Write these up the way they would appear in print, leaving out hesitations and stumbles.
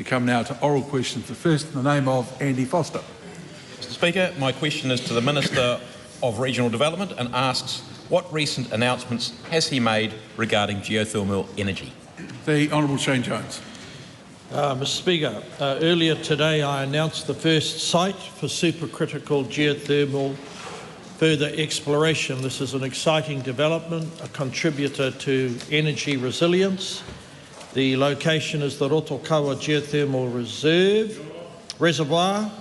We come now to oral questions. The first in the name of Andy Foster. Mr Speaker, my question is to the Minister of Regional Development and asks, what recent announcements has he made regarding geothermal energy? The Honourable Shane Jones. Mr Speaker, earlier today I announced the first site for supercritical geothermal further exploration. This is an exciting development, a contributor to energy resilience. The location is the Rotokawa Geothermal Reservoir,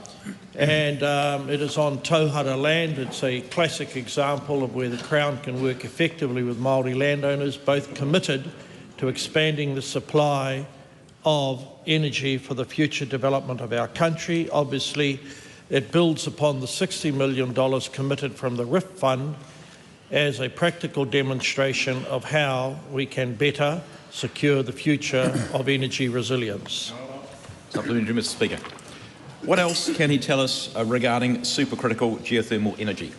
and it is on Tauhara land. It's a classic example of where the Crown can work effectively with Māori landowners, both committed to expanding the supply of energy for the future development of our country. Obviously, it builds upon the $60 million committed from the RIF Fund as a practical demonstration of how we can better secure the future of energy resilience. Supplementary, Mr Speaker. What else can he tell us regarding supercritical geothermal energy?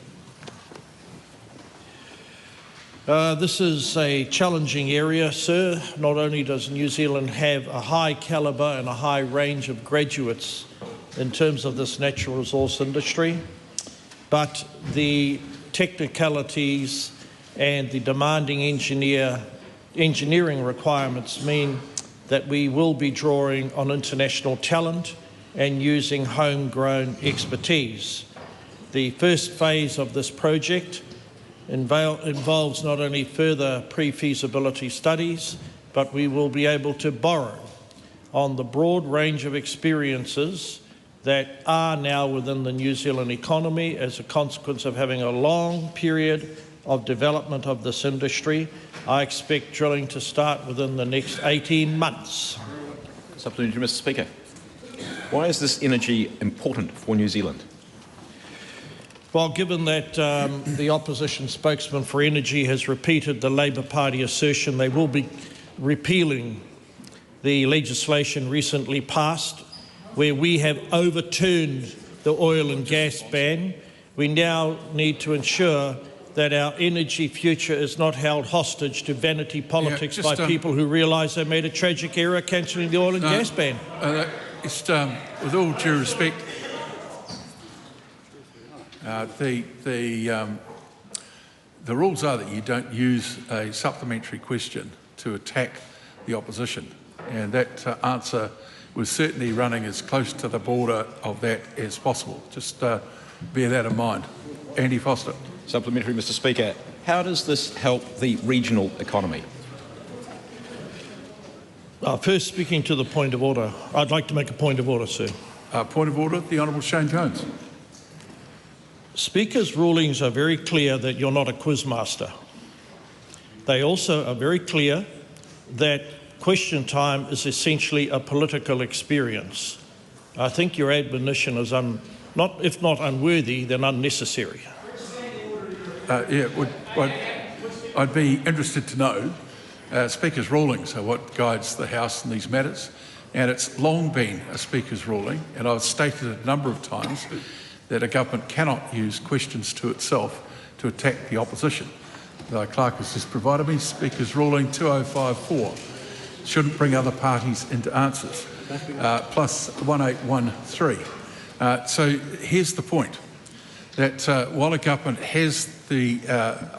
This is a challenging area, sir. Not only does New Zealand have a high calibre and a high range of graduates in terms of this natural resource industry, but the technicalities and the demanding engineering requirements mean that we will be drawing on international talent and using homegrown expertise. The first phase of this project involves not only further pre-feasibility studies, but we will be able to borrow on the broad range of experiences that are now within the New Zealand economy as a consequence of having a long period of development of this industry. I expect drilling to start within the next 18 months. Supplementary, Mr Speaker. Why is this energy important for New Zealand? Well, given that the opposition spokesman for energy has repeated the Labour Party assertion they will be repealing the legislation recently passed, where we have overturned the oil and gas ban, we now need to ensure that our energy future is not held hostage to vanity politics by people who realise they made a tragic error cancelling the oil and gas ban. With all due respect, the rules are that you don't use a supplementary question to attack the opposition, and that answer was certainly running as close to the border of that as possible. Just bear that in mind. Andy Foster. Supplementary, Mr Speaker. How does this help the regional economy? First, speaking to the point of order, I'd like to make a point of order, sir. Point of order, the Honourable Shane Jones. Speaker's rulings are very clear that you're not a quizmaster. They also are very clear that question time is essentially a political experience. I think your admonition is, if not unworthy, then unnecessary. I'd be interested to know. Speaker's rulings are what guides the House in these matters, and it's long been a Speaker's ruling, and I've stated a number of times that a government cannot use questions to itself to attack the opposition. The clerk has just provided me Speaker's ruling 2054. Shouldn't bring other parties into answers, plus 1813. So here's the point, that while a government has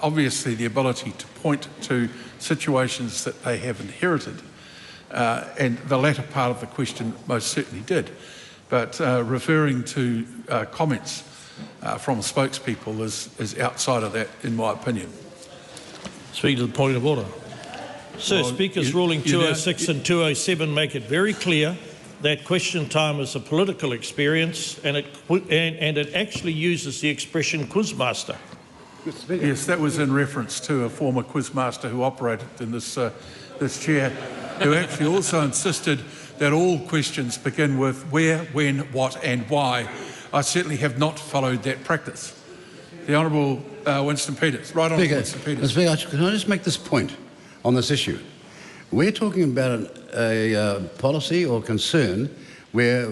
obviously the ability to point to situations that they have inherited, and the latter part of the question most certainly did, but referring to comments from spokespeople is outside of that, in my opinion. Speaking to the point of order. Sir, well, Speaker's ruling 206 and 207 make it very clear that question time is a political experience, and it actually uses the expression quizmaster. Yes, that was in reference to a former quizmaster who operated in this chair, who actually also insisted that all questions begin with where, when, what and why. I certainly have not followed that practice. The Honourable Winston Peters. Right on, Winston Peters. Speaker, can I just make this point on this issue? We're talking about a policy or concern where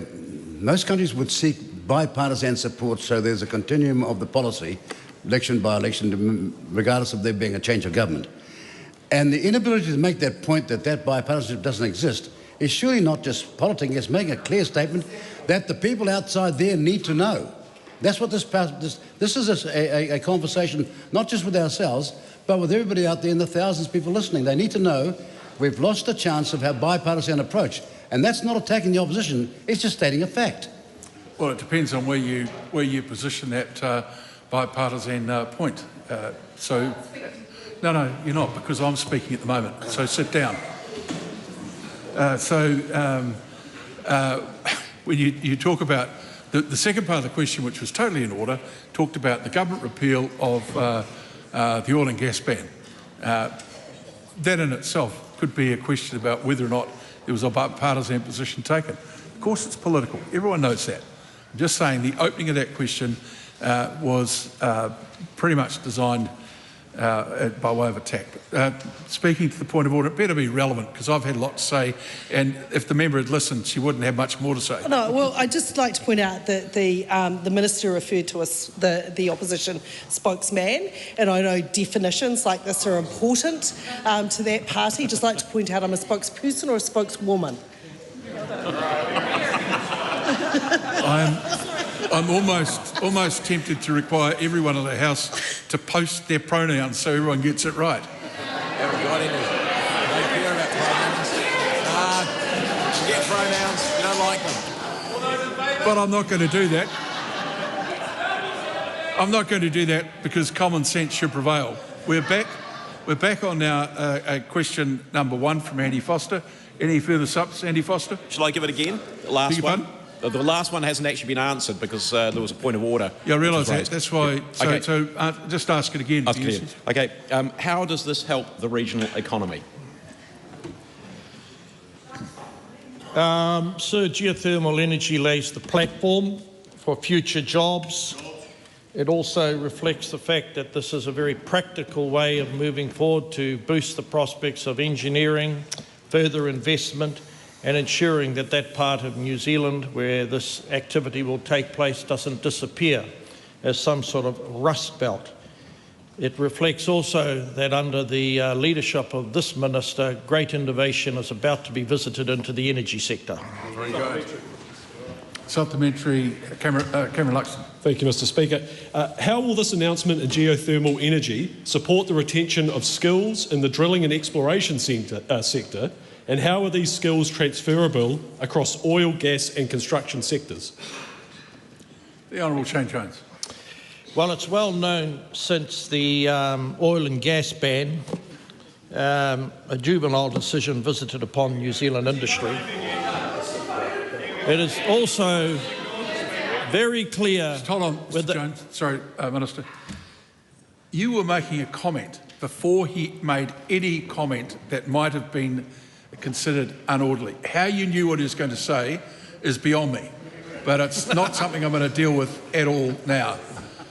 most countries would seek bipartisan support, so there's a continuum of the policy, election by election, regardless of there being a change of government. And the inability to make that point that bipartisanship doesn't exist is surely not just politicking, it's making a clear statement that the people outside there need to know. That's what this is a conversation, not just with ourselves, but with everybody out there and the thousands of people listening. They need to know we've lost the chance of our bipartisan approach. And that's not attacking the opposition, it's just stating a fact. Well, it depends on where you position that bipartisan point. No, you're not, because I'm speaking at the moment. So sit down. When you talk about the second part of the question, which was totally in order, talked about the government repeal of the oil and gas ban. That in itself could be a question about whether or not there was a bipartisan position taken. Of course, it's political. Everyone knows that. I'm just saying the opening of that question was pretty much designed by way of attack. Speaking to the point of order, it better be relevant, because I've had a lot to say, and if the member had listened, she wouldn't have much more to say. No, well, I'd just like to point out that the Minister referred to us, the opposition spokesman, and I know definitions like this are important to that party. Just like to point out I'm a spokesperson or a spokeswoman. I'm almost tempted to require everyone in the House to post their pronouns so everyone gets it right. Haven't got any. Don't care about pronouns. Forget pronouns. You don't like them. But I'm not going to do that. I'm not going to do that because common sense should prevail. We're back on now question number 1 from Andy Foster. Any further subs, Andy Foster? Shall I give it again? The last Beg your one? pardon? The last one hasn't actually been answered because there was a point of order. Yeah, I realise that. raised. That's why. So, Okay. just ask it again. That's please. clear. Okay, how does this help the regional economy? Sir, geothermal energy lays the platform for future jobs. It also reflects the fact that this is a very practical way of moving forward to boost the prospects of engineering, further investment, and ensuring that that part of New Zealand where this activity will take place doesn't disappear as some sort of rust belt. It reflects also that under the leadership of this minister, great innovation is about to be visited into the energy sector. Very good. Supplementary, Cameron Luxon. Thank you, Mr Speaker. How will this announcement in geothermal energy support the retention of skills in the drilling and exploration sector, and how are these skills transferable across oil, gas and construction sectors? The Honourable Shane Jones. Well, it's well known since the oil and gas ban, a juvenile decision visited upon New Zealand industry. It is also very clear... Just hold on, Mr Jones. Sorry, Minister. You were making a comment before he made any comment that might have been considered unorderly. How you knew what he was going to say is beyond me, but it's not something I'm going to deal with at all now.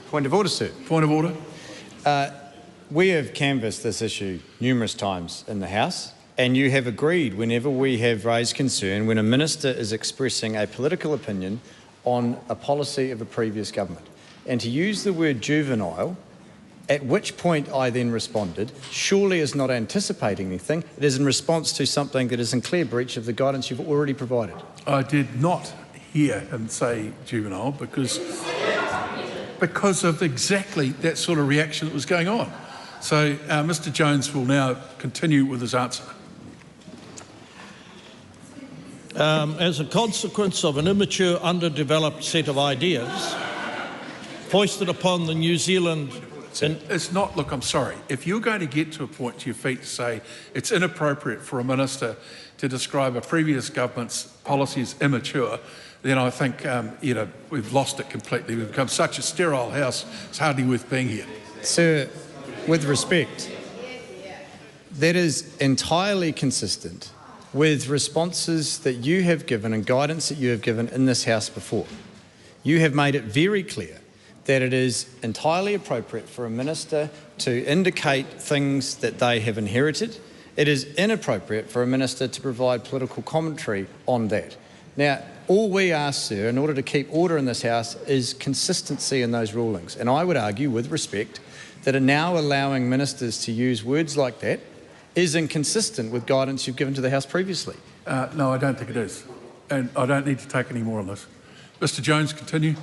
Point of order, sir. Point of order. We have canvassed this issue numerous times in the House, and you have agreed whenever we have raised concern when a minister is expressing a political opinion on a policy of a previous government. And to use the word juvenile, at which point I then responded, surely is not anticipating anything. It is in response to something that is in clear breach of the guidance you've already provided. I did not hear him say juvenile because of exactly that sort of reaction that was going on. So Mr Jones will now continue with his answer. As a consequence of an immature, underdeveloped set of ideas foisted upon the New Zealand... It's not, look, I'm sorry. If you're going to get to a point to your feet to say it's inappropriate for a minister to describe a previous government's policy as immature, then I think, we've lost it completely. We've become such a sterile house, it's hardly worth being here. Sir, with respect, that is entirely consistent with responses that you have given and guidance that you have given in this House before. You have made it very clear that it is entirely appropriate for a minister to indicate things that they have inherited. It is inappropriate for a minister to provide political commentary on that. Now, all we ask, sir, in order to keep order in this House is consistency in those rulings. And I would argue, with respect, that are now allowing ministers to use words like that is inconsistent with guidance you've given to the House previously. No, I don't think it is. And I don't need to take any more on this. Mr Jones, continue.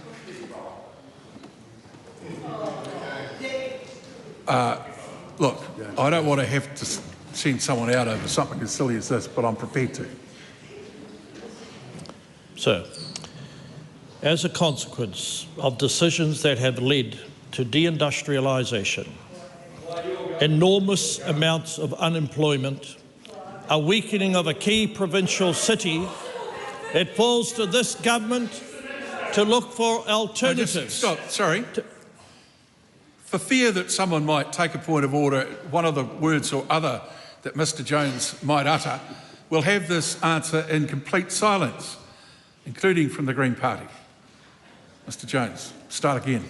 Look, I don't want to have to send someone out over something as silly as this, but I'm prepared to. Sir, as a consequence of decisions that have led to deindustrialisation, enormous amounts of unemployment, a weakening of a key provincial city, it falls to this government to look for alternatives. Stop, sorry. For fear that someone might take a point of order, one of the words or other that Mr Jones might utter, we'll have this answer in complete silence, including from the Green Party. Mr Jones, start again.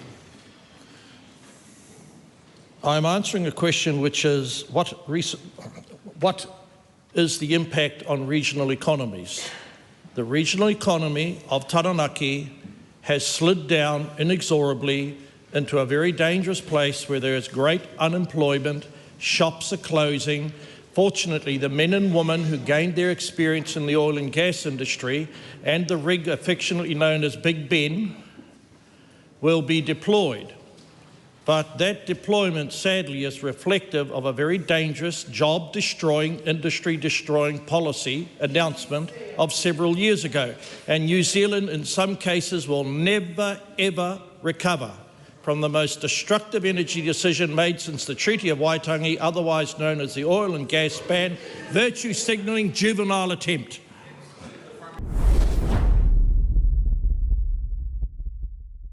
I'm answering a question which is what is the impact on regional economies? The regional economy of Taranaki has slid down inexorably into a very dangerous place where there is great unemployment, shops are closing. Fortunately, the men and women who gained their experience in the oil and gas industry and the rig affectionately known as Big Ben will be deployed. But that deployment, sadly, is reflective of a very dangerous, job-destroying, industry-destroying policy announcement of several years ago. And New Zealand, in some cases, will never, ever recover from the most destructive energy decision made since the Treaty of Waitangi, otherwise known as the oil and gas ban, virtue signalling juvenile attempt.